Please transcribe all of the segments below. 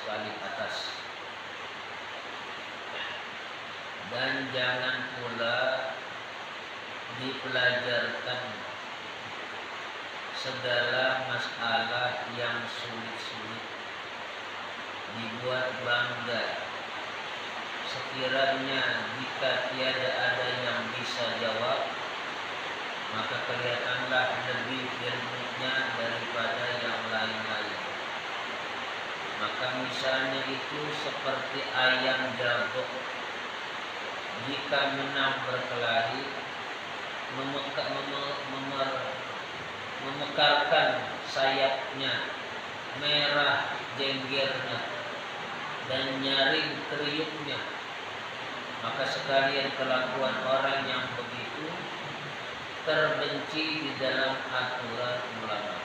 paling atas. Dan jangan pula dipelajarkan segala masalah yang sulit-sulit, dibuat bangga sekiranya jika tiada ada yang bisa jawab, maka kelihatanlah lebih ilmunya daripada yang lain-lain. Maka misalnya itu seperti ayam jago, jika menang berkelahi, memekarkan sayapnya, merah jenggernya, dan nyaring kriuknya, maka sekalian kelakuan orang yang begitu terbenci di dalam aturan ulama.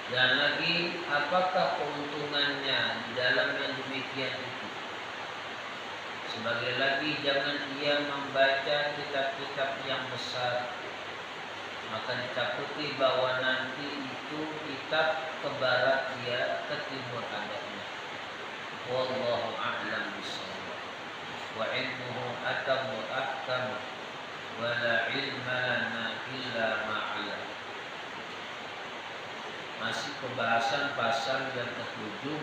Dan lagi, apakah keuntungannya di dalam yang demikian itu? Sebagai lagi, jangan ia membaca kitab-kitab yang besar, maka ditakuti bahwa nanti itu kitab ke barat dia, ke timur adanya. Wallahu a'lam bishawab. Wa ilmuhu atamu ahkamu wa la ilma lana illa ma'alam. Masih pembahasan pasal yang ke-7,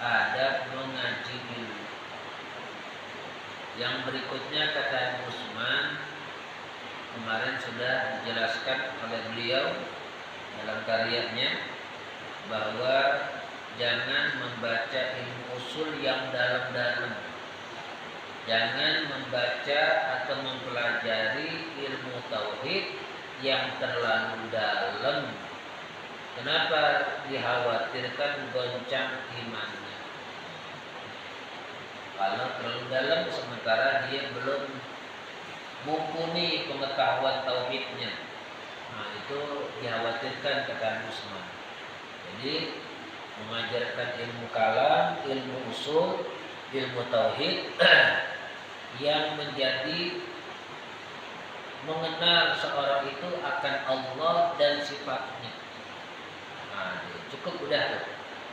adab mengaji ilmu. Yang berikutnya kata Usman, kemarin sudah dijelaskan oleh beliau dalam karyanya bahwa jangan membaca ilmu usul yang dalam-dalam, jangan membaca atau mempelajari ilmu tauhid yang terlalu dalam. Kenapa? Dikhawatirkan goncang imannya. Kalau terlalu dalam sementara dia belum mumpuni pengetahuan tauhidnya, nah itu dikhawatirkan kata Usman. Jadi mengajarkan ilmu kalam, ilmu usul, ilmu tauhid yang menjadi mengenal seorang itu akan Allah dan sifatnya. Nah, cukup udah tuh,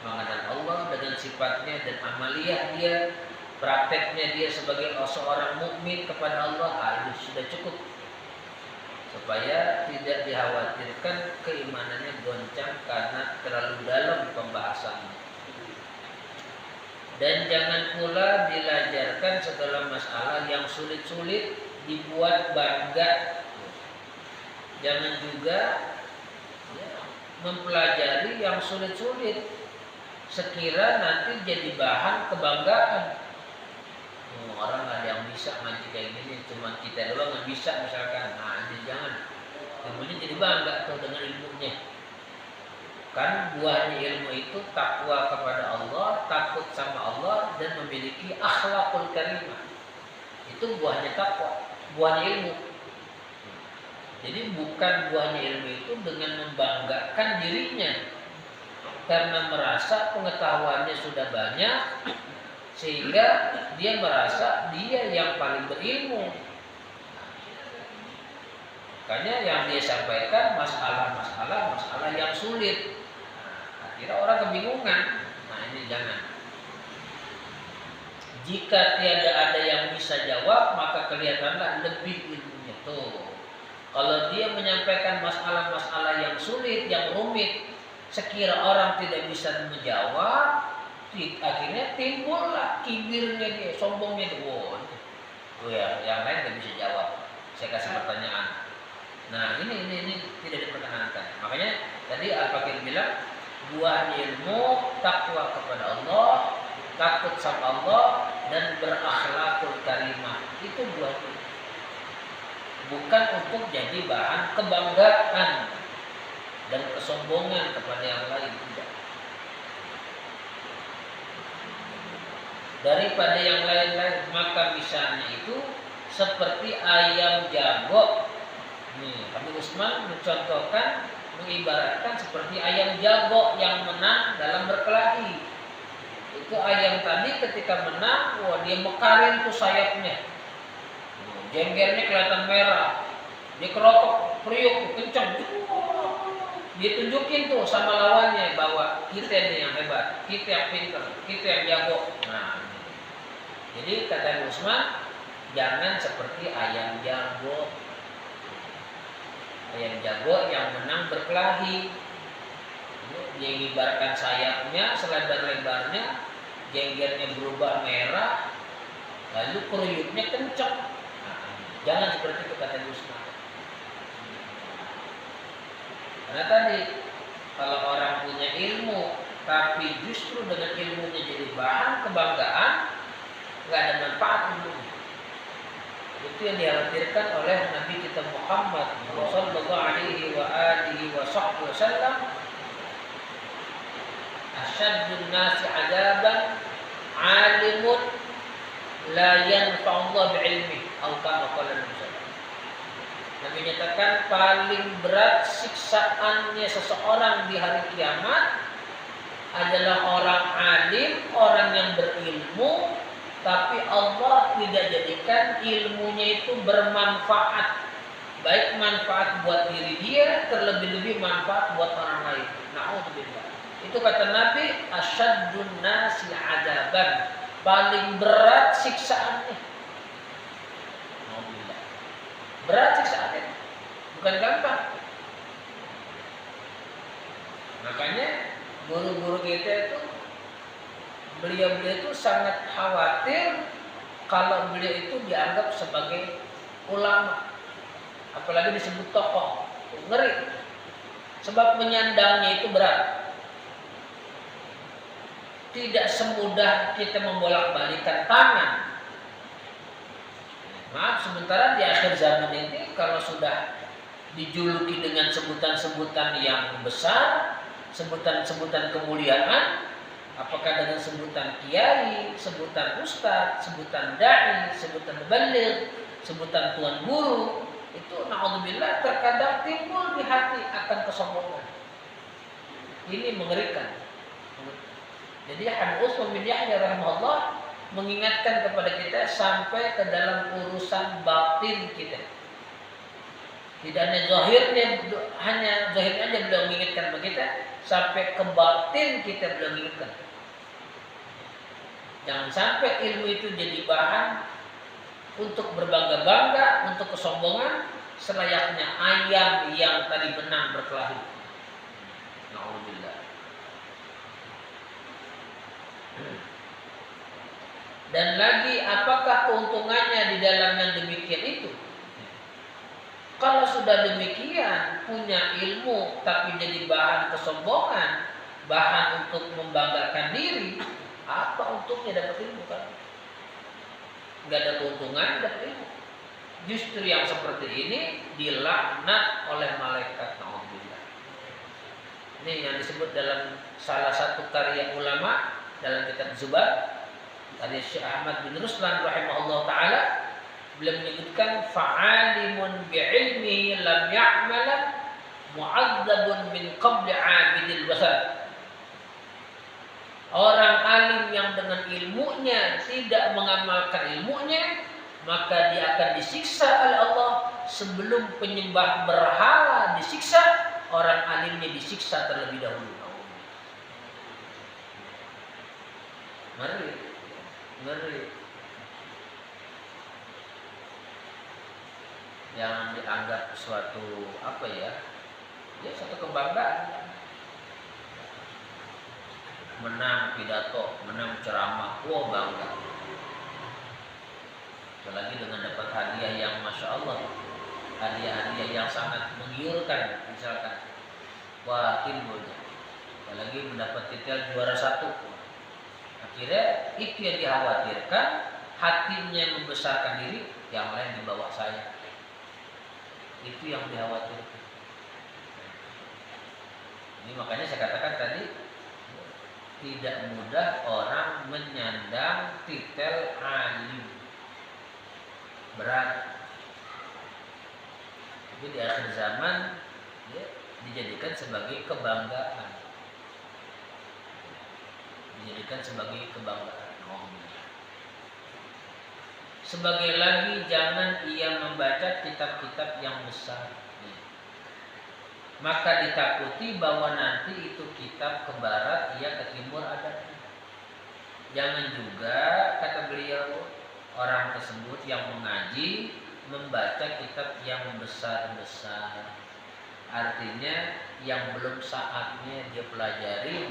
mengenal Allah dengan sifatnya dan amaliyah dia, prakteknya dia sebagai seorang mukmin kepada Allah, itu sudah cukup supaya tidak dikhawatirkan keimanannya goncang karena terlalu dalam pembahasannya. Dan jangan pula diajarkan segala masalah yang sulit-sulit dibuat bangga. Jangan juga mempelajari yang sulit-sulit sekira nanti jadi bahan kebanggaan. Orang ada yang bisa ngaji kayak gini, cuma kita doang nggak bisa misalkan. Nah ini jangan, ilmunya jadi bangga tuh dengan ilmunya. Kan buahnya ilmu itu takwa kepada Allah, takut sama Allah, dan memiliki akhlakul karimah. Itu buahnya takwa, buahnya ilmu. Jadi bukan buahnya ilmu itu dengan membanggakan dirinya karena merasa pengetahuannya sudah banyak, sehingga dia merasa dia yang paling berilmu. Makanya yang dia sampaikan masalah yang sulit. Akhirnya orang kebingungan. Nah ini jangan. Jika tiada ada yang bisa jawab, maka kelihatanlah lebih ilmunya tuh. Kalau dia menyampaikan masalah-masalah yang sulit, yang rumit, sekira orang tidak bisa menjawab, akhirnya timbullah kibirnya dia, sombongnya dia. Oh ya, yang lain tidak bisa jawab. Saya kasih pertanyaan. Nah ini tidak diperkenankan. Makanya tadi Al-Fakir bilang buah ilmu takwa kepada Allah, takut sama Allah, dan berakhlakul karimah. Itu buah ilmu. Bukan untuk jadi bahan kebanggaan dan kesombongan kepada yang lain, tidak. Daripada yang lain-lain, maka misalnya itu seperti ayam jago. Nih, Habib Usman mencontohkan, mengibaratkan seperti ayam jago yang menang dalam berkelahi. Itu ayam tadi ketika menang, wah dia mekarin tuh sayapnya. Jenggernya kelihatan merah, dia kerotok, priuk, kencang. ditunjukin tuh sama lawannya bahwa kita nih yang hebat, kita yang pintar, kita yang jago. Nah, jadi kata Usman, jangan seperti ayam jago. Ayam jago yang menang berkelahi. Dia mengibarkan sayapnya selebar-lebarnya, jenggernya berubah merah, lalu keruyuknya kencang. Nah, jangan seperti itu kata Usman. Karena tadi kalau orang punya ilmu tapi justru dengan ilmunya jadi bahan kebanggaan, nggak ada manfaat ilmunya. Itu yang dikhawatirkan oleh Nabi kita Muhammad sallallahu alaihi wa alihi wasallam. Asyaddun nasi adaban alimun la yanfa'ullah bi'ilmi atau kama qala Nabi. Nabi nyatakan paling berat siksaannya seseorang di hari kiamat adalah orang alim, orang yang berilmu, tapi Allah tidak jadikan ilmunya itu bermanfaat, baik manfaat buat diri dia, terlebih-lebih manfaat buat orang lain. Na'udzubillah. Itu kata Nabi, asyaddun nasi adaban, paling berat siksaannya. Berat siksaannya, bukan gampang. Makanya guru-guru kita itu, beliau itu sangat khawatir kalau beliau itu dianggap sebagai ulama, apalagi disebut tokoh, ngeri. Sebab menyandangnya itu berat. Tidak semudah kita membolak-balikan tangan. Maaf, sementara di akhir zaman ini kalau sudah dijuluki dengan sebutan-sebutan yang besar, sebutan-sebutan kemuliaan, apakah dengan sebutan kiai, sebutan ustaz, sebutan dai, sebutan muballigh, sebutan tuan guru, itu naudzubillah terkadang timbul di hati akan kesombongan. Ini mengerikan. Jadi Habib Utsman bin Yahya rahimahullah mengingatkan kepada kita sampai ke dalam urusan batin kita. Tidak hanya zahirnya aja beliau mengingatkan kita, sampai ke batin kita beliau mengingatkan. Jangan sampai ilmu itu jadi bahan untuk berbangga-bangga, untuk kesombongan, selayaknya ayam yang tadi menang berkelahi. Na'udzubillah. Dan lagi, apakah keuntungannya di dalam yang demikian itu? Kalau sudah demikian, punya ilmu tapi jadi bahan kesombongan, bahan untuk membanggakan diri, apa untuknya dapat ilmu kan? Gak ada keuntungan dapat ilmu. Justru yang seperti ini dilaknat oleh malaikat. Na'udzubillah. Ini yang disebut dalam salah satu karya ulama dalam kitab Zubat. Tadi Syekh Ahmad bin Ruslan rahimahullah ta'ala, beliau menyebutkan fa'alimun bi'ilmihi lam ya'malan mu'adzabun min qabli 'abidil basar. Orang alim yang dengan ilmunya tidak mengamalkan ilmunya, maka dia akan disiksa oleh Allah sebelum penyembah berhala disiksa, orang alimnya disiksa terlebih dahulu. Ngeri. Yang dianggap suatu suatu kebanggaan. Menang pidato, menang ceramah, wah bangga. Apalagi dengan dapat hadiah yang masya Allah, hadiah-hadiah yang sangat menggiurkan, misalkan, wah timbulnya. Apalagi mendapat titel juara 1. Akhirnya itu yang dikhawatirkan, hatinya membesarkan diri, yang lain di bawah saya. Itu yang dikhawatirkan. Ini makanya saya katakan tadi, tidak mudah orang menyandang titel alim. Berat. Tapi di akhir zaman dijadikan sebagai kebanggaan. Sebagai lagi, jangan ia membaca kitab-kitab yang besar. maka ditakuti bahwa nanti itu kitab ke barat, ia ke timur ada. Jangan juga, kata beliau, orang tersebut yang mengaji membaca kitab yang besar-besar. Artinya yang belum saatnya dia pelajari.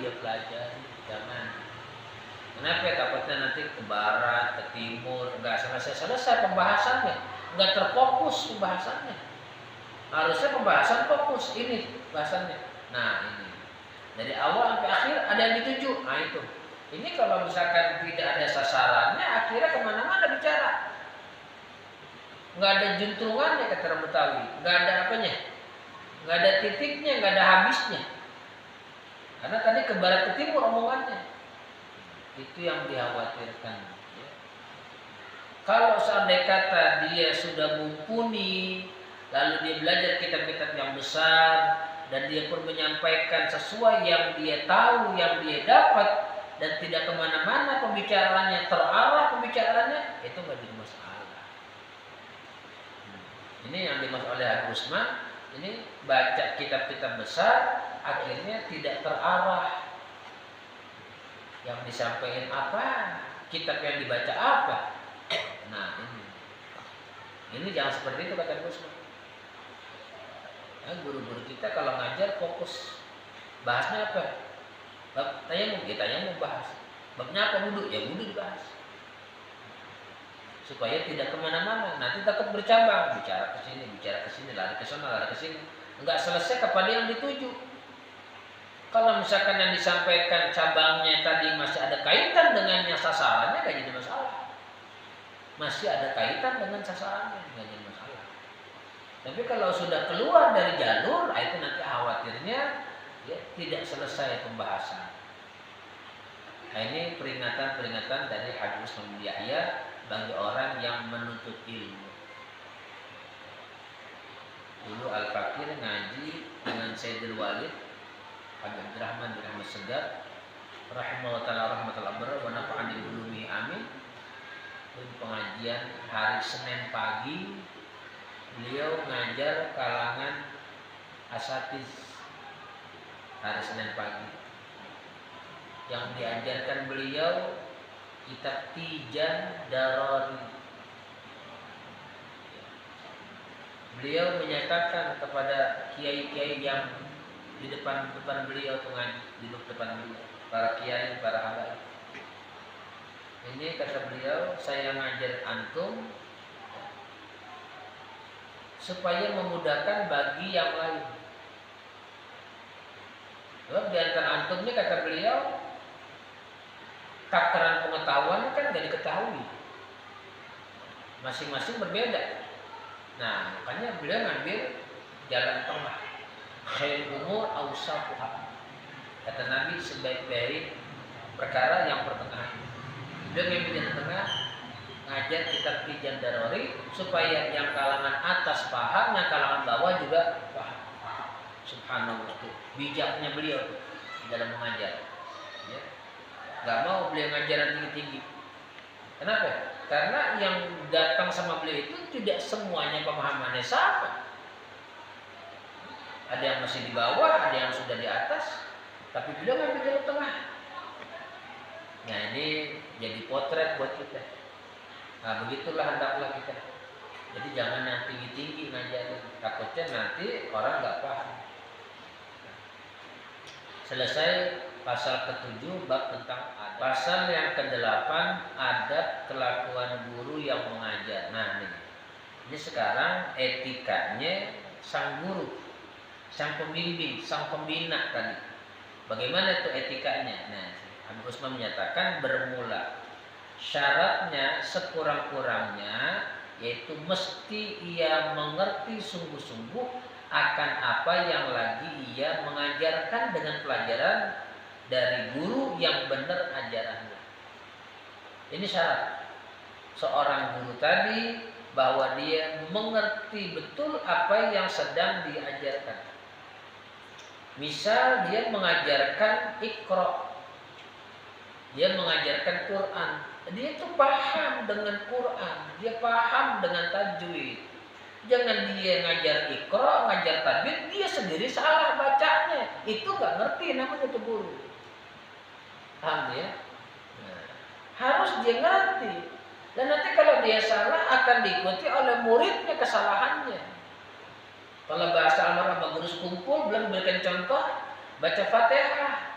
Jangan. Kenapa? Takutnya nanti ke barat, ke timur, nggak selesai pembahasannya, nggak terfokus pembahasannya. Harusnya pembahasan fokus ini bahasannya. Nah ini dari awal sampai akhir ada yang dituju. Nah itu. Ini kalau misalkan tidak ada sasarannya, akhirnya kemana-mana bicara. Nggak ada juntrungannya kata orang Betawi, nggak ada apanya, nggak ada titiknya, nggak ada habisnya. Karena tadi ke barat ke timur omongannya. Itu yang dikhawatirkan. Ya. Kalau seandainya kata dia sudah mumpuni, lalu dia belajar kitab-kitab yang besar, dan dia pun menyampaikan sesuai yang dia tahu, yang dia dapat, dan tidak kemana-mana pembicaraannya, terarah pembicaraannya, itu nggak jadi masalah. Ini yang dimaksud oleh Habib Usman, ini baca kitab-kitab besar, akhirnya tidak terarah. Yang disampaikan apa, kitab yang dibaca apa. Nah ini jangan seperti itu kata Habib Usman. Nah, guru-guru kita kalau ngajar fokus, bahasnya apa? Bab tayamum, tayamum bahas. Babnya apa? Wudu, ya wudu dibahas. Supaya tidak kemana-mana. Nanti takut bercabang, bicara ke sini, lari ke sana, lari ke sini. Enggak selesai kepada yang dituju. Kalau misalkan yang disampaikan cabangnya tadi masih ada kaitan dengan yang sasarannya, gak jadi masalah. Masih ada kaitan dengan sasarannya, gak jadi masalah. Tapi kalau sudah keluar dari jalur, itu nanti khawatirnya ya, tidak selesai pembahasan. Nah, ini peringatan-peringatan dari Habib Usman bin Yahya bagi orang yang menuntut ilmu. Dulu Al-Fakir ngaji dengan Sayyidul Walid Habib Abdurrahman bin Ahmad Segar rahimahullah ta'ala rahmatul abrar wa nafa'ani ulumi amin. Di pengajian hari Senin pagi beliau ngajar kalangan asatiz. Hari Senin pagi yang diajarkan beliau kitab Tijan Darori. Beliau menyatakan kepada kiai-kiai yang di depan beliau ngaji, duduk depan beliau, para kiai, para habaib. Ini kata beliau, saya ngajar antum supaya memudahkan bagi yang lain. Sebab di antara antum ini kata beliau, takaran pengetahuan kan gak diketahui, masing-masing berbeda. Nah makanya beliau ngambil jalan tengah. Khair umur awsafuha. Kata Nabi, sebaik-baik perkara yang pertengahan. Beliau ngambil jalan tengah, ngajar kitab Tijan Darori supaya yang kalangan atas paham, yang kalangan bawah juga paham. Subhanallah, itu bijaknya beliau dalam mengajar. Ya. Gak mau beliau ngajaran tinggi-tinggi. Kenapa? Karena yang datang sama beliau itu tidak semuanya pemahamannya sama. Ada yang masih di bawah, ada yang sudah di atas, tapi beliau ngambil jalan tengah. Nah ini jadi potret buat kita. Nah begitulah hendaklah kita. Jadi jangan yang tinggi-tinggi ngajarin, takutnya nanti orang nggak paham. Selesai pasal ke-7 bab tentang adab. Pasal yang ke-8 adab kelakuan guru yang mengajar. Nah ini sekarang etikanya sang guru, sang pembimbing, sang pembina tadi. Bagaimana itu etikanya? Nah, Habib Usman menyatakan bermula syaratnya sekurang-kurangnya yaitu mesti ia mengerti sungguh-sungguh akan apa yang lagi ia mengajarkan dengan pelajaran dari guru yang benar ajarannya. Ini syarat seorang guru tadi, bahwa dia mengerti betul apa yang sedang diajarkan. Misal dia mengajarkan Iqra, dia mengajarkan Quran, dia itu paham dengan Quran, dia paham dengan tajwid, Jangan dia ngajar Iqra, ngajar tajwid, dia sendiri salah bacanya. Itu nggak ngerti namanya itu guru. Paham ya? Nah, harus dia ngerti. Dan nanti kalau dia salah akan diikuti oleh muridnya kesalahannya. Kalau bahasa almarhum guru kumpul belum berikan contoh, baca Fatihah.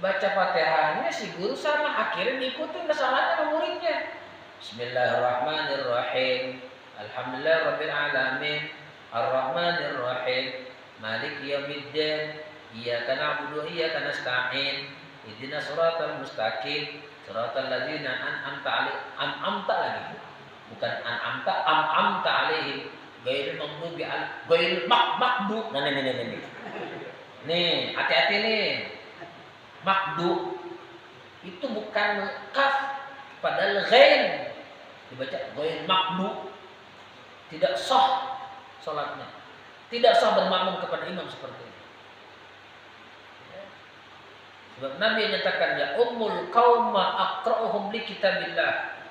Baca Fatihahnya si guru sama, akhirnya diikuti kesalahannya muridnya. Bismillahirrahmanirrahim. Alhamdulillah Rabbil Alamin Ar-Rahmanir Rahim Maliki Yawmiddin Iyyaka na'budu wa iyyaka nasta'in Ihdinas siratal mustaqim Siratal ladzina an'amta lagi. Bukan an'amta alaihim ghairil maghdubi ghairil maghdubi. Nah, nih, hati-hati nih. Maghdu itu bukan kaf, padahal ghain dibaca ghairil maghdu. Tidak sah salatnya. Tidak sah bermakmum kepada imam seperti ini. Sebab Nabi menyatakan ya ummul qauma aqra'uhum li kitabillah.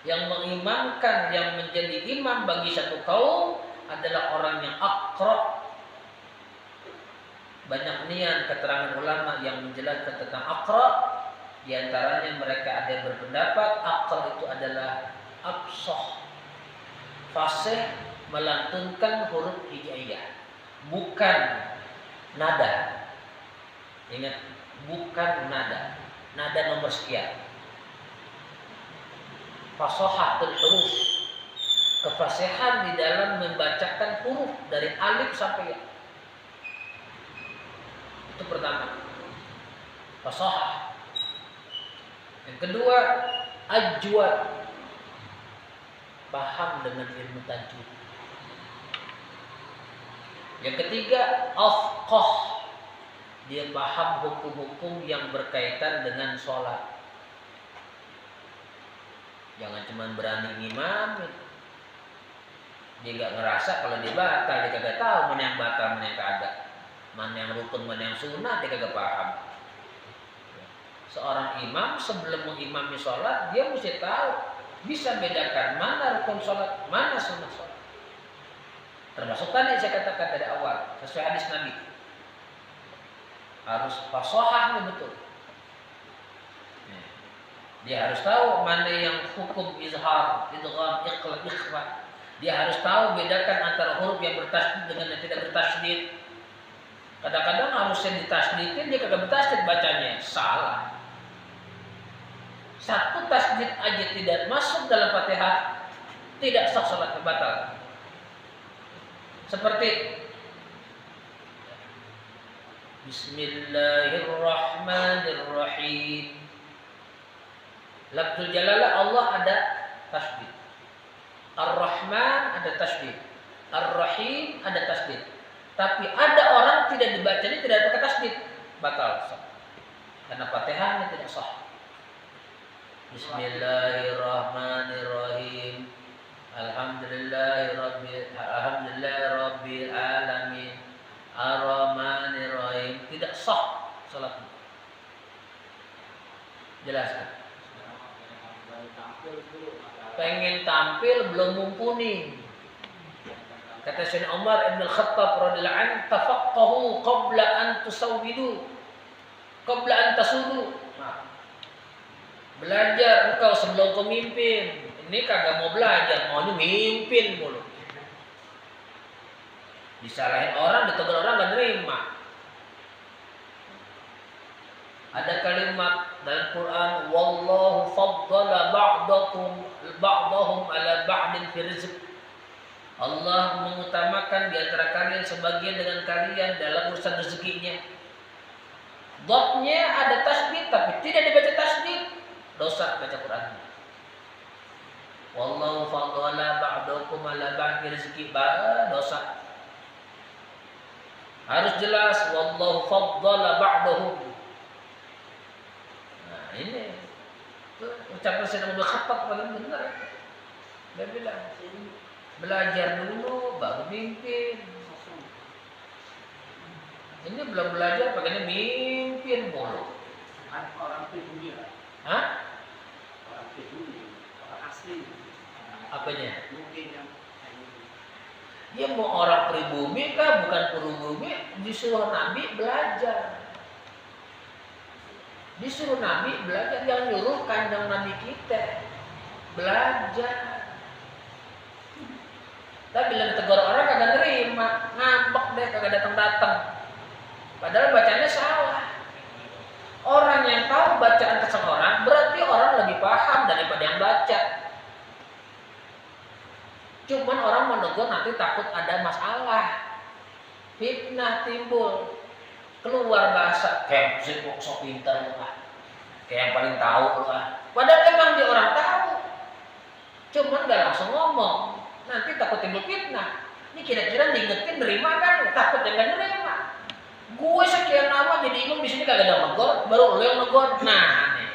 Yang mengimamkan, yang menjadi imam bagi satu kaum adalah orang yang aqra'. Banyak nian keterangan ulama yang menjelaskan tentang aqra'. Di antaranya mereka ada yang berpendapat aqra' itu adalah absah. Fasih melantunkan huruf hijaiyah, bukan nada. Ingat, bukan nada. Nada nomor sekian. Fasahatul huruf, kefasihan di dalam membacakan huruf dari alif sampai ya. Itu pertama. Fasahah. Yang kedua, ajwad. Paham dengan ilmu tajwid. Yang ketiga, afqah. Dia paham hukum-hukum yang berkaitan dengan sholat. Jangan cuma berani ngimam. Dia nggak ngerasa kalau dia batal, dia kagak tahu mana yang batal, mana yang kagak, mana yang rukun, mana yang sunnah, dia kagak paham. Seorang imam sebelum mengimami sholat, dia mesti tahu. Bisa bedakan mana rukun sholat, mana sunnah sholat. Termasuk tadi saya katakan dari awal, sesuai hadis Nabi. Harus fasahahnya betul. Dia harus tahu mana yang hukum izhar, idgham, iqlab, ikhfa. Dia harus tahu bedakan antara huruf yang bertasydid dengan yang tidak bertasydid. Kadang-kadang harusnya ditasydidin, dia kagak bertasydid bacanya, salah. Satu tasydid aja tidak masuk dalam Fatihah, tidak sah salat, batal. Seperti Bismillahirrahmanirrahim. Lafzul jalalah Allah ada tasydid. Ar-Rahman ada tasydid. Ar-Rahim ada tasydid. Tapi ada orang tidak dibacanya tidak pakai tasydid, batal. Karena Fatihahnya tidak sah. Bismillahirrahmanirrahim. Alhamdulillahirabbil alamin. Ar-Rahmanirrahim. Tidak sah salatnya. Jelaskan. Pengen tampil belum mumpuni. Kata Sayyidina Umar Ibn Al-Khattab radhiyallahu anhu, tafaqqahu qabla an tusawwidu, qabla an tasudu. Belajar engkau sebelum kau mimpin. Ini kagak mau belajar, maunya mimpin mulu. Disalahin orang, ditegur orang gak nerima. Ada kalimat dalam Quran, wallahu faddala ba'dahum ala ba'din fi rizq. Allah mengutamakan di antara kalian sebagian dengan kalian dalam urusan rezekinya. Dotnya ada tasydid tapi tidak dibaca tasydid, dosa baca Qurannya. Wallahu faddala ba'dakum ala ba'din rizqi, dosa. Harus jelas wallahu faddala ba'dahum. Nah, ini ucapan Sayyidina Umar Khattab paling benar. Dia bilang, belajar dulu baru mimpin. Ini belum belajar pakainya mimpin mulu. Orang pribumi lah. Hah? Orang pribumi, orang asli. Apanya? Mungkin yang Dia mau orang pribumi kah, bukan pribumi, disuruh Nabi belajar. Disuruh Nabi belajar, yang nyuruh kanjeng Nabi kita belajar. Tapi bila ditegur orang kagak nerima, ngambek deh, kagak datang-datang. Padahal bacanya salah. Orang yang tahu bacaan seseorang berarti orang lebih paham daripada yang baca. Cuman orang menegur nanti takut ada masalah, fitnah timbul, keluar bahasa kayak sok pintar lah, kayak yang paling tahu lah. Padahal emang dia orang tahu, cuman gak langsung ngomong, nanti takut timbul fitnah. Ini kira-kira diingetin nerima kan? Takut dia gak nerima. Gue sekian lama jadi imam di sini kagak ada negor, baru lo yang negor. Nah, nih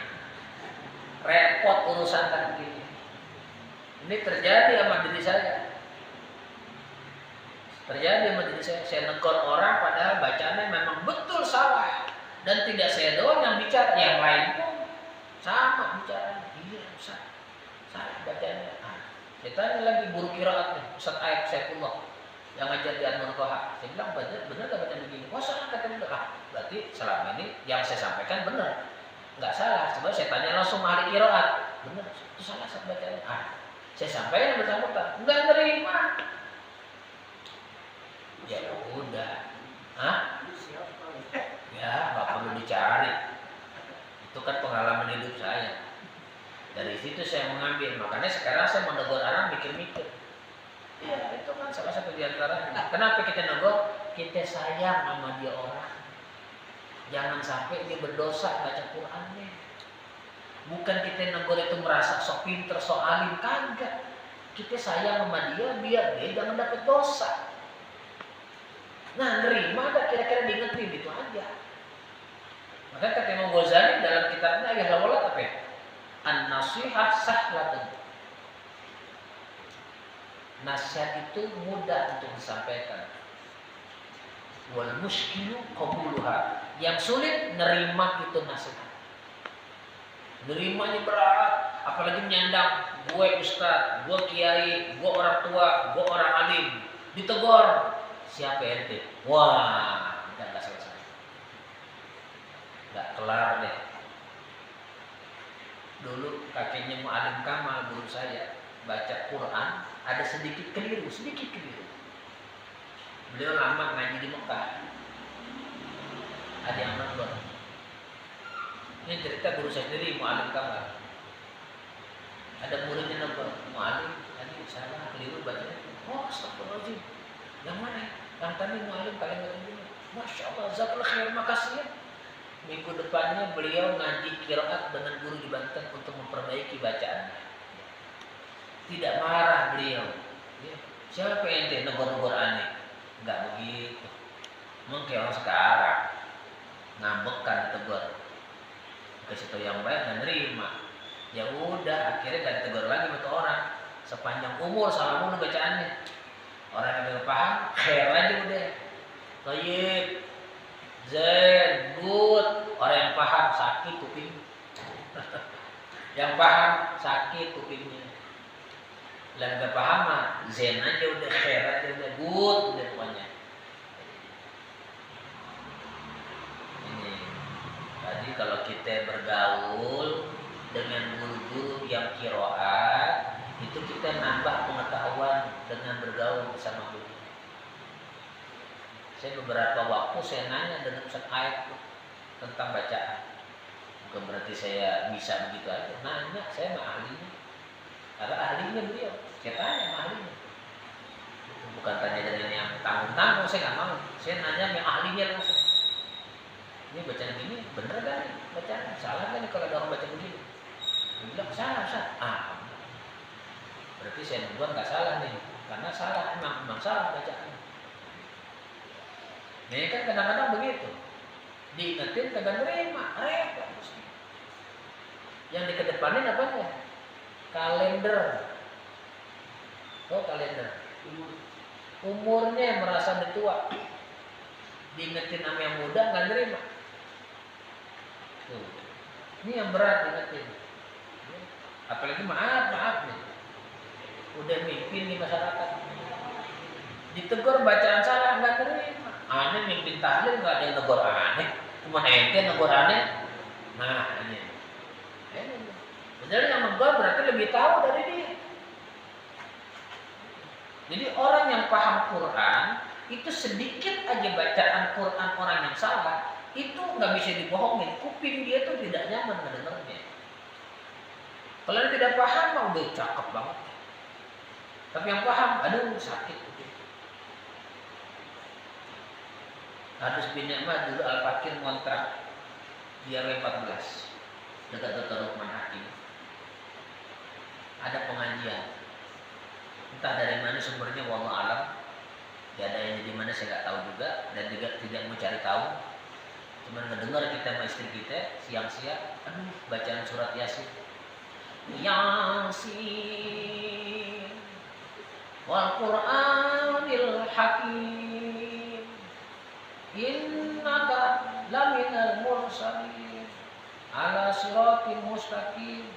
repot urusan kan begini. Ini terjadi sama diri saya. Terjadi sama diri saya. Saya negor orang padahal bacaannya memang betul salah. Dan tidak saya doang yang bicara, yang lain pun sama bicara. Iya, salah bacanya. Saya tanya lagi guru qiraatnya, Ustaz Aib Saifullah yang ngajar di Anwar Toha. Saya bilang benar gak baca begini? Oh salah katanya. Berarti selama ini yang saya sampaikan benar, nggak salah. Coba saya tanya langsung ahli qiraat, benar itu salah bacanya. Saya sampaikan bersangkutan, nggak nerima. Ya udah, ya nggak perlu dicari. Itu kan pengalaman hidup saya. Dari situ saya mengambil. Makanya sekarang saya menegur orang mikir-mikir. Ya itu kan salah satu di antaranya. Kenapa kita negur? Kita sayang sama dia orang. Jangan sampai dia berdosa baca Qur'annya. Bukan kita negur itu merasa sok pinter, sok alim, kagak. Kita sayang sama dia biar dia jangan dapat dosa. Nah, nerima ada kira-kira diingetin itu aja. Makanya kata Imam Ghazali dalam kitabnya Ihya Ulumuddin apa ya? An-nasihah sahlatun. Nasihat itu mudah untuk disampaikan. Wal muskilu qabuluha. Yang sulit nerima itu nasihat. Nerimanya berat, apalagi menyandang gue ustaz, gue kiai, gue orang tua, gue orang alim. Ditegur, siapa ente? Wah, enggak selesai. Enggak kelar deh. Dulu kakeknya Mu'alim Kamal guru saya baca Quran ada sedikit keliru. Beliau lama ngaji di Mekah. Ada yang nonton. Ini cerita guru saya sendiri Mu'alim Kamal. Ada muridnya nonton, Mu'alim tadi salah keliru bacanya. Oh, astagfirullahaladzim. Yang mana? Yang tadi Mu'alim kalian baca dulu. Masya Allah, jazakallah khair, makasih ya. Minggu depannya beliau ngaji qiraat dengan guru di Banten untuk memperbaiki bacaannya. Tidak marah beliau. Ya. Siapa ente negor-negor aneh? Enggak begitu. Mungkin orang sekarang ngambekkan ditegur. Kasih tahu yang baik dan nerima. Ya udah, akhirnya gak ditegur lagi sama orang. Sepanjang umur salah mulu bacaannya. Orang yang gak paham, khair aja udah. Thayyib, Zain, good. Orang yang paham sakit kuping. Yang paham sakit kupingnya. Yang gak paham mah Zain aja udah, khair aja udah, good udah pokoknya. Ini tadi kalau kita bergaul dengan guru-guru yang qiraat, itu kita nambah pengetahuan dengan bergaul bersama guru. Saya beberapa waktu saya nanya dengan Ustaz Aib tentang bacaan. Bukan berarti saya bisa begitu aja. Nanya, saya mah ahlinya. Karena ahlinya beliau. Saya tanya sama ahlinya. Bukan tanya dengan yang tanggung-tanggung, saya nggak mau. Saya nanya yang ahlinya langsung. Ini bacaan gini, bener gak nih bacaan? Salah gak nih kalau ada orang baca begini? Dia bilang, salah. Berarti saya membuat nggak salah nih. Karena salah, emang salah bacaan. Ini kan kadang-kadang begitu. Diingetin kagak nerima, repot. Yang dikedepanin apanya? Kalender. Oh, kalender. Umurnya merasa udah tua. Diingetin sama yang muda nggak nerima. Tuh. Ini yang berat diingetin. Apalagi maaf nih. Udah mimpin di masyarakat. Ditegur bacaan salah nggak terima. Aneh mimpin tahlil nggak ada yang negur aneh, cuma ente negur aneh. Nah ini. Benar yang negur berarti lebih tahu dari dia. Jadi orang yang paham Quran itu sedikit aja bacaan Quran orang yang salah itu nggak bisa dibohongin. Kuping dia tuh tidak nyaman mendengarnya. Kalau yang tidak paham mah udah cakep banget. Tapi yang paham, aduh sakit. Hadis bin Ni'mah dulu Al-Fakir ngontrak di RW 14 dekat Dr. Lukman Hakim. Ada pengajian. Entah dari mana sumbernya, wallahu alam. Diadain di mana saya nggak tahu juga dan juga tidak mau cari tahu. Cuma ngedengar kita sama istri kita siang-siang, aduh bacaan surat Yasin. Yasin wal Qur'anil Hakim innaka laminal mursalin ala siratin mustaqim.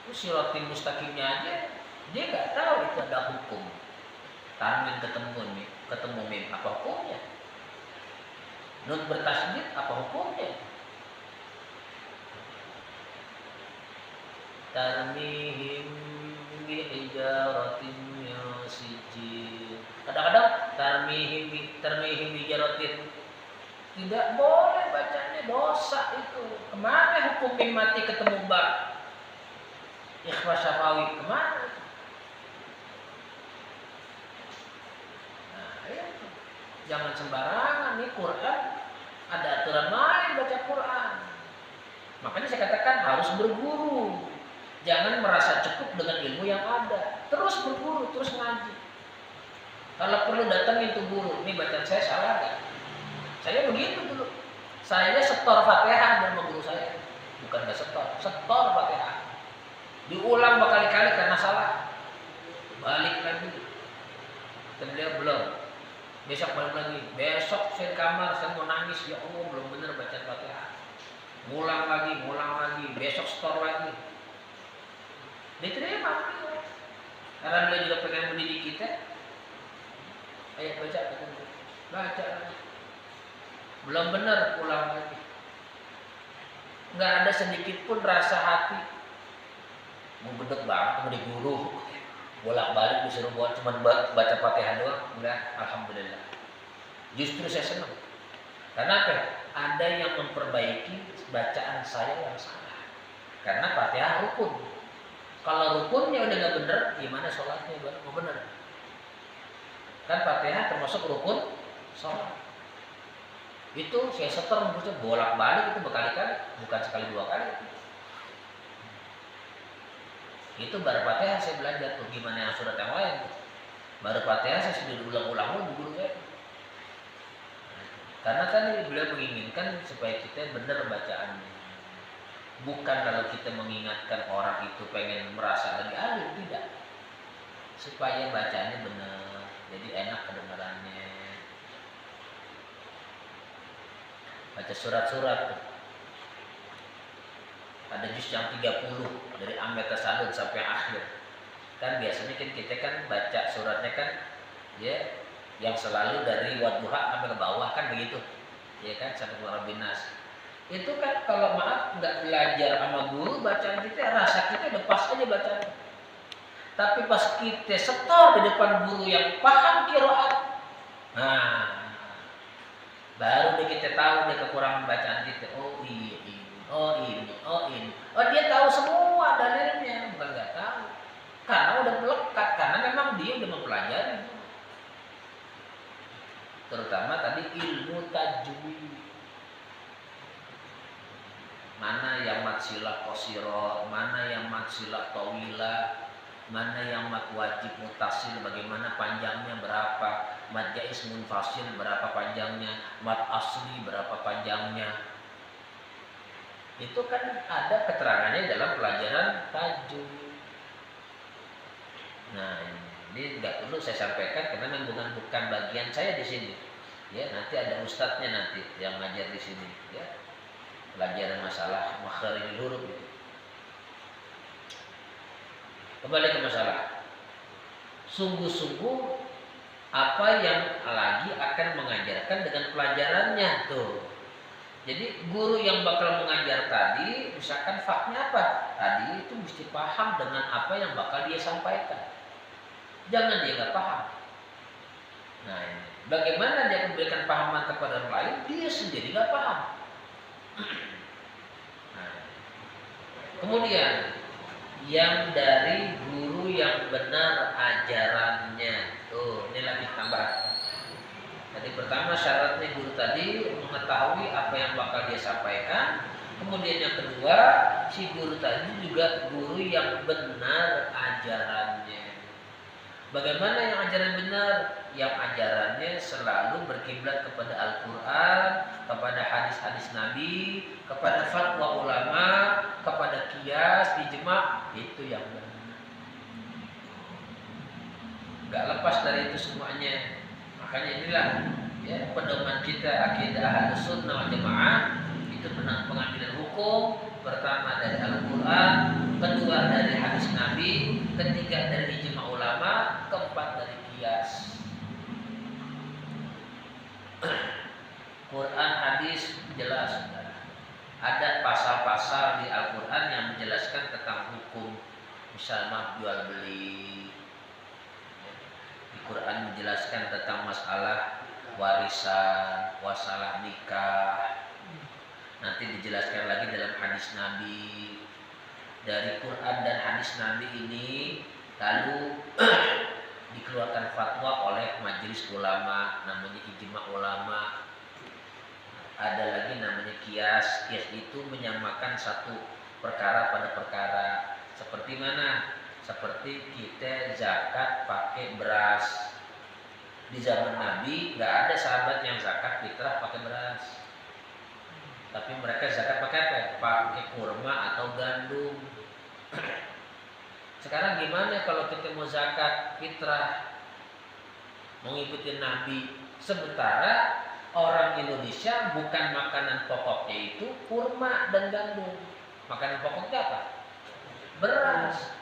Itu siratin mustaqimnya aja dia nggak tahu itu ada hukum. Tanwin ketemu mim apa hukumnya? Nun bertasydid apa hukumnya? Tarmihim bihijaratin min sijil. Kadang-kadang tarmihim bijaratin tidak boleh bacanya, dosa itu. Kemana hukum mim mati ketemu ba? Ikhfa syafawi kemana? Nah, ya. Jangan sembarangan nih Quran. Ada aturan lain baca Quran. Makanya saya katakan harus berguru. Jangan merasa cukup dengan ilmu yang ada. Terus berguru, terus ngaji. Kalau perlu datangin tuh guru. Ini bacaan saya salah nggak? Saya begitu dulu. Saya setor Fatihah dan guru saya. Bukan nggak setor Fatihah. Diulang berkali-kali karena salah. Balik lagi. Terlihat belum. Besok balik lagi. Besok saya di kamar, saya mau nangis. Ya Allah, belum benar baca Fatihah. Ngulang lagi. Besok setor lagi. Diterima. Karena beliau juga pengen mendidik kita. Ayo baca lagi. Belum benar, ulang lagi. Nggak ada sedikit pun rasa hati mau bedek banget, mau diguru, bolak-balik disuruh buat cuma baca Fatihah doang. Enggak, alhamdulillah. Justru saya senang. Karena apa? Ada yang memperbaiki bacaan saya yang salah. Karena Fatihah rukun. Kalau rukunnya udah nggak bener, gimana sholatnya mau bener? Kan Fatihah termasuk rukun sholat. Itu saya setor maksudnya bolak-balik itu berkali-kali, bukan sekali dua kali. Itu baru Fatihah saya belajar tuh gimana yang surat yang lain. Baru Fatihah saya sudah ulang-ulang guru saya. Karena kan beliau menginginkan supaya kita benar bacaannya. Bukan kalau kita mengingatkan orang itu pengen merasa lebih alim, tidak. Supaya bacanya benar, jadi enak kedengarannya. Baca surat-surat tuh. Ada juz yang 30 dari Amr Tasalud sampai akhir. Kan biasanya kan kita kan baca suratnya kan ya yang selalu dari Wadduha sampai ke bawah kan begitu. Ya kan sampai Rabbin Nas. Itu kan kalau maaf nggak belajar sama guru bacaan kita rasa kita lepas aja bacaan. Tapi pas kita setor di depan guru yang paham qiraat, nah baru deh kita tahu deh kekurangan bacaan kita. Oh iya ini, oh ini. Oh dia tahu semua dalilnya, bukan nggak tahu. Karena udah melekat, karena memang dia udah mempelajari. Terutama tadi ilmu tajwid. Mana yang mat silah qasira, mana yang mat silah tawila, mana yang mat wajib mutasil, bagaimana panjangnya berapa, mat jaiz munfasil berapa panjangnya, mat asli berapa panjangnya. Itu kan ada keterangannya dalam pelajaran tajwid. Nah, ini tidak perlu saya sampaikan karena memang bukan bagian saya di sini. Ya, nanti ada ustadznya nanti yang ngajar di sini. Ya. Pelajaran masalah makharijul huruf itu. Kembali ke masalah. Sungguh-sungguh apa yang lagi akan mengajarkan dengan pelajarannya tuh. Jadi guru yang bakal mengajar tadi, misalkan faknya apa? Tadi itu mesti paham dengan apa yang bakal dia sampaikan. Jangan dia nggak paham. Nah, ini. Bagaimana dia memberikan pahaman kepada orang lain? Dia sendiri nggak paham. Nah, kemudian yang dari guru yang benar ajarannya. Tuh, ini lagi tambah. Jadi pertama syaratnya guru tadi mengetahui apa yang bakal dia sampaikan. Kemudian yang kedua, si guru tadi juga guru yang benar ajarannya. Bagaimana yang ajaran benar? Yang ajarannya selalu berkiblat kepada Al-Quran, kepada hadis-hadis Nabi, kepada fatwa ulama, kepada qiyas, ijma', itu yang benar. Gak lepas dari itu semuanya. Makanya inilah ya pedoman kita akidah Ahlus Sunnah wal Jamaah itu pengambilan hukum pertama dari Al-Quran, kedua dari hadis Nabi, ketiga dari ijma ulama, keempat dari qiyas. Quran hadis jelas ada pasal-pasal di Al-Quran yang menjelaskan tentang hukum misalnya jual beli. Quran menjelaskan tentang masalah warisan, masalah nikah. Nanti dijelaskan lagi dalam hadis Nabi. Dari Quran dan hadis Nabi ini lalu dikeluarkan fatwa oleh majelis ulama, namanya ijma ulama. Ada lagi namanya qiyas. Qiyas itu menyamakan satu perkara pada perkara. Seperti mana? Seperti kita zakat pakai beras. Di zaman Nabi nggak ada sahabat yang zakat fitrah pakai beras, tapi mereka zakat pakai apa? Pakai kurma atau gandum. Sekarang gimana kalau kita mau zakat fitrah, mau ngikutin Nabi, sementara orang Indonesia bukan makanan pokoknya itu kurma dan gandum. Makanan pokoknya apa? Beras.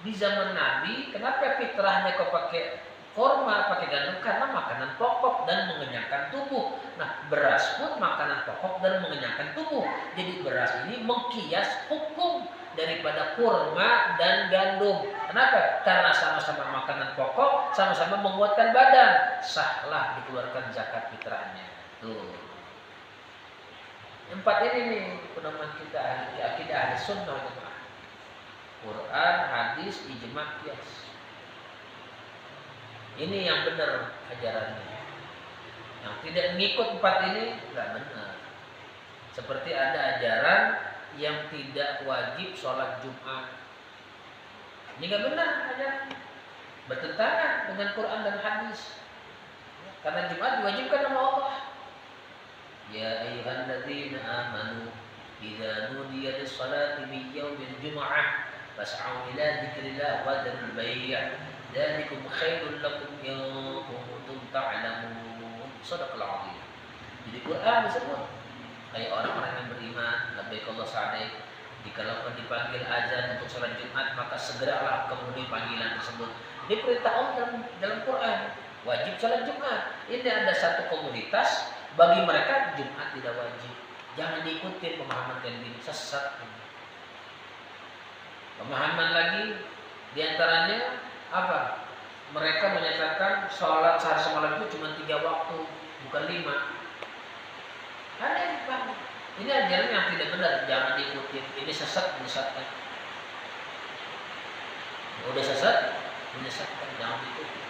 Di zaman Nabi, kenapa fitrahnya kok pakai korma, pakai gandum? Karena makanan pokok dan mengenyangkan tubuh. Nah, beras pun makanan pokok dan mengenyangkan tubuh. Jadi beras ini mengkias hukum daripada kurma dan gandum. Kenapa? Karena sama-sama makanan pokok, sama-sama menguatkan badan. Sahlah dikeluarkan zakat fitrahnya. Tuh. Empat ini nih pedoman kita akidah Ahlus Sunnah wal Jamaah. Quran, hadis, ijma, qiyas. Ini yang benar ajarannya. Yang tidak mengikut empat ini nggak benar. Seperti ada ajaran yang tidak wajib sholat Jumat. Ini nggak benar ajaran. Bertentangan dengan Quran dan hadis. Karena Jumat diwajibkan sama Allah. Ya ayyuhalladzina amanu idza nudiya lis-salati min yaumil jumu'ah fas'au ila dzikrillah wa dzarul bai'. Dzalikum khairul lakum in kuntum ta'lamun. Shadaqallahu adzim. Jadi Quran disebut kayak orang-orang yang beriman, labbaik Allah sa'daik. Jikalau dipanggil azan untuk salat Jumat, maka segeralah kemenuhi panggilan tersebut. Ini perintah Allah dalam Quran. Wajib salat Jumat. Ini ada satu komunitas bagi mereka Jumat tidak wajib. Jangan diikuti pemahaman ini, sesat. Pemahaman lagi diantaranya apa? Mereka menyatakan sholat sehari semalam itu cuma 3 waktu, bukan 5. Ada yang paham. Ini ajaran yang tidak benar, jangan diikuti. Ini sesat, menyesatkan. Udah sesat, menyesatkan, jangan diikuti.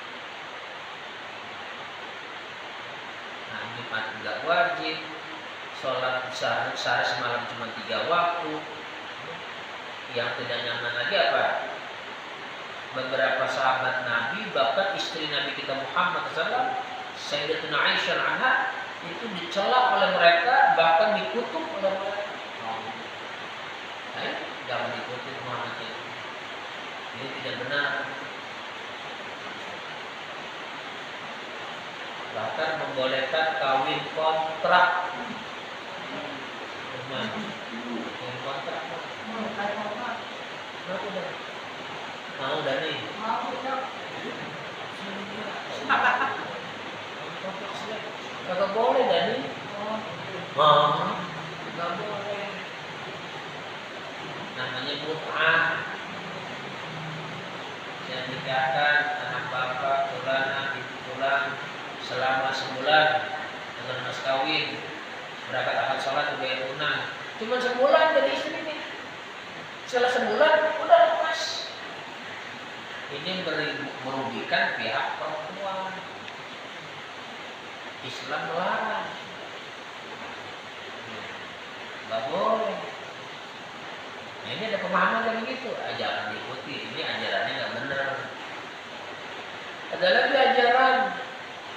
Nah, Jumat tidak wajib, sholat sehari semalam cuma 3 waktu. Yang tidak nyaman lagi apa? Beberapa sahabat Nabi, bahkan istri Nabi kita Muhammad SAW, Sayyidatuna Aisyah anha, itu dicela oleh mereka, bahkan dikutuk oleh mereka. Nah, jangan diikuti Muhammad itu. Ini tidak benar. Bahkan membolehkan kawin kontrak. Kawin kontrak. Mau dah nih. Kagak boleh Dani. Kagak boleh. Namanya mut'ah. Yang nikahkan anak bapak pulang, ibu pulang selama sebulan dengan mas kawin, berangkat akad sholat dibayar tunai. Cuma sebulan jadi istrinya. Setelah sebulan udah lepas. Ini merugikan pihak perempuan. Islam melarang. Nggak boleh. Nah ini ada pemahaman yang begitu. Jangan diikuti. Ini ajarannya nggak benar. Ada lagi ajaran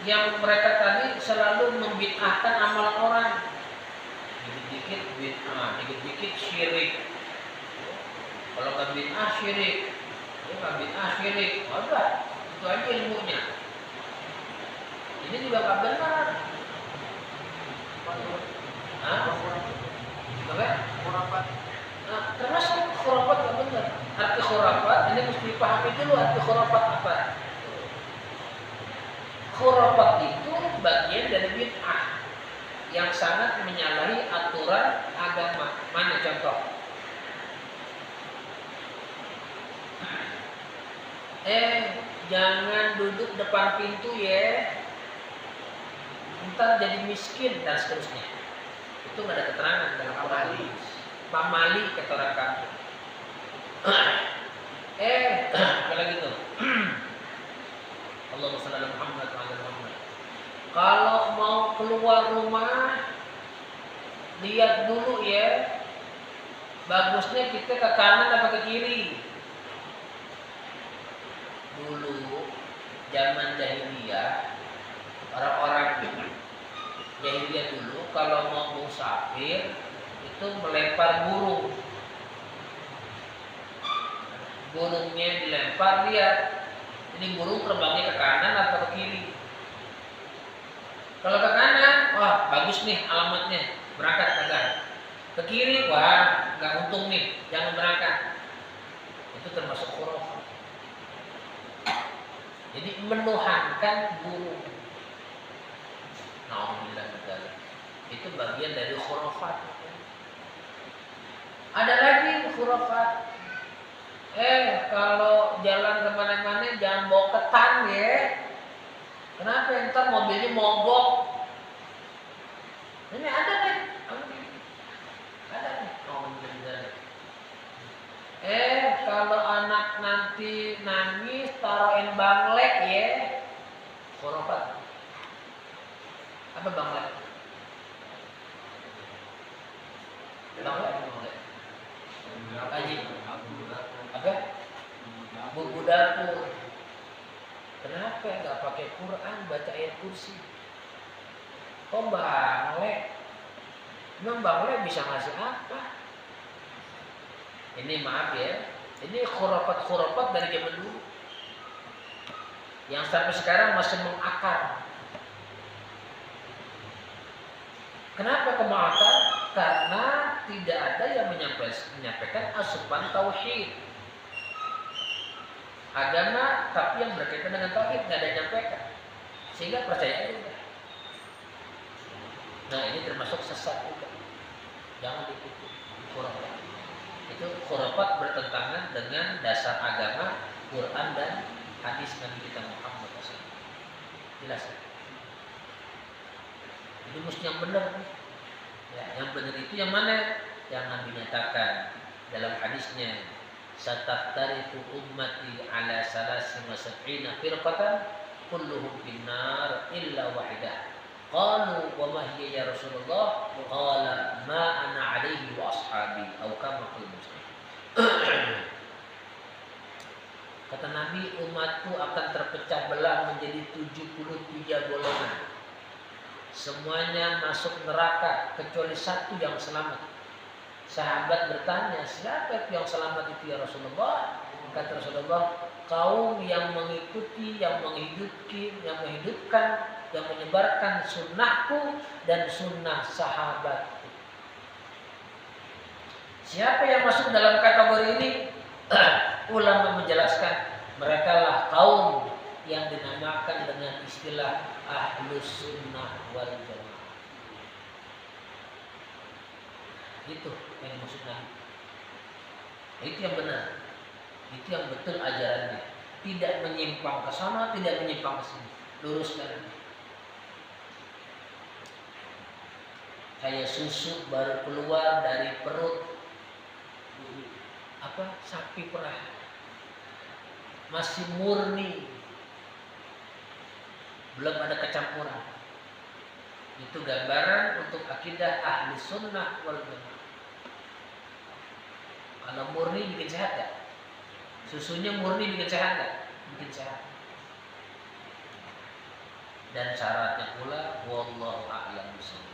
yang mereka tadi selalu membid'ahkan amal orang. Dikit-dikit bid'ah, dikit-dikit syirik. Kalau nggak bid'ah syirik, nggak bid'ah syirik. Udah, itu aja ilmunya. Ini juga nggak benar. Apa? Nah, termasuk khurafat nggak benar. Arti khurafat ini mesti dipahami dulu arti khurafat apa. Khurafat itu bagian dari bid'ah yang sangat menyalahi aturan agama. Mana contoh? Jangan duduk depan pintu ya. Ntar jadi miskin dan seterusnya. Itu nggak ada keterangan dalam Al-Quran. Pamali kata orang kampung. Apa lagi tuh? Allahumma shalli ala Muhammad wa ala Muhammad. Kalau mau keluar rumah, lihat dulu ya. Bagusnya kita ke kanan apa ke kiri? Dulu zaman jahiliyah, orang-orang jahiliyah dulu kalau mau musafir itu melempar burung. Burungnya dilempar, lihat ini burung terbangnya ke kanan atau ke kiri. Kalau ke kanan, wah bagus nih alamatnya, berangkat agak. Ke kiri, wah nggak untung nih, jangan berangkat. Itu termasuk khurafat. Jadi menuhankan burung. Nauzubillah min dzalik. Itu bagian dari khurafat. Ada lagi khurafat. Kalau jalan kemana-mana jangan bawa ketan ya. Kenapa? Ntar mobilnya mogok. Ini ada nih. Ada nih. Nauzubillah min dzalik. Kalau anak nanti nangis taruhin banglek ya. Khurafat. Apa banglek? Banglek. Haji. Apa? Buku dapur. Kenapa nggak pakai Quran, baca ayat kursi? Kok banglek? Emang banglek bisa ngasih apa? Ini maaf ya, ini khurafat dari zaman dulu yang sampai sekarang masih mengakar. Kenapa mengakar? Karena tidak ada yang menyampaikan asupan tauhid agama, tapi yang berkaitan dengan tauhid nggak ada yang menyampaikan, sehingga percaya juga. Nah ini termasuk sesat juga, jangan diikuti khurafat. Itu khurafat bertentangan dengan dasar agama, Quran dan hadis Nabi kita Muhammad SAW. Jelas ya? Itu mesti yang benar. Ya, yang benar itu yang mana? Yang Nabi nyatakan dalam hadisnya, sataftariqu ummati ala salasin wa sab'ina firqatan kulluhum finnar illa wahidah. Qalu wa ma hiya ya Rasulullah? Qala ma ana alaihi wa ashabi atau kama qala Muslim. Kata Nabi, umatku akan terpecah belah menjadi 73 golongan. Semuanya masuk neraka kecuali satu yang selamat. Sahabat bertanya, siapa yang selamat itu ya Rasulullah? Kata Rasulullah, kaum yang mengikuti, yang menghidupkan, yang menyebarkan sunnahku dan sunnah sahabatku. Siapa yang masuk dalam kategori ini? Ulama menjelaskan, mereka lah kaum yang dinamakan dengan istilah Ahlus Sunnah wal Jamaah. Itu yang maksudnya. Itu yang benar. Itu yang betul ajarannya. Tidak menyimpang ke sana, tidak menyimpang ke sini. Luruskan. Kayak susu baru keluar dari perut sapi perah, masih murni, belum ada kecampuran. Itu gambaran untuk akidah ahli sunnah wal jamaah. Kalau murni bikin sehat gak? Susunya murni bikin sehat gak? Bikin sehat. Dan syaratnya pula wallahu a'lam bishawab.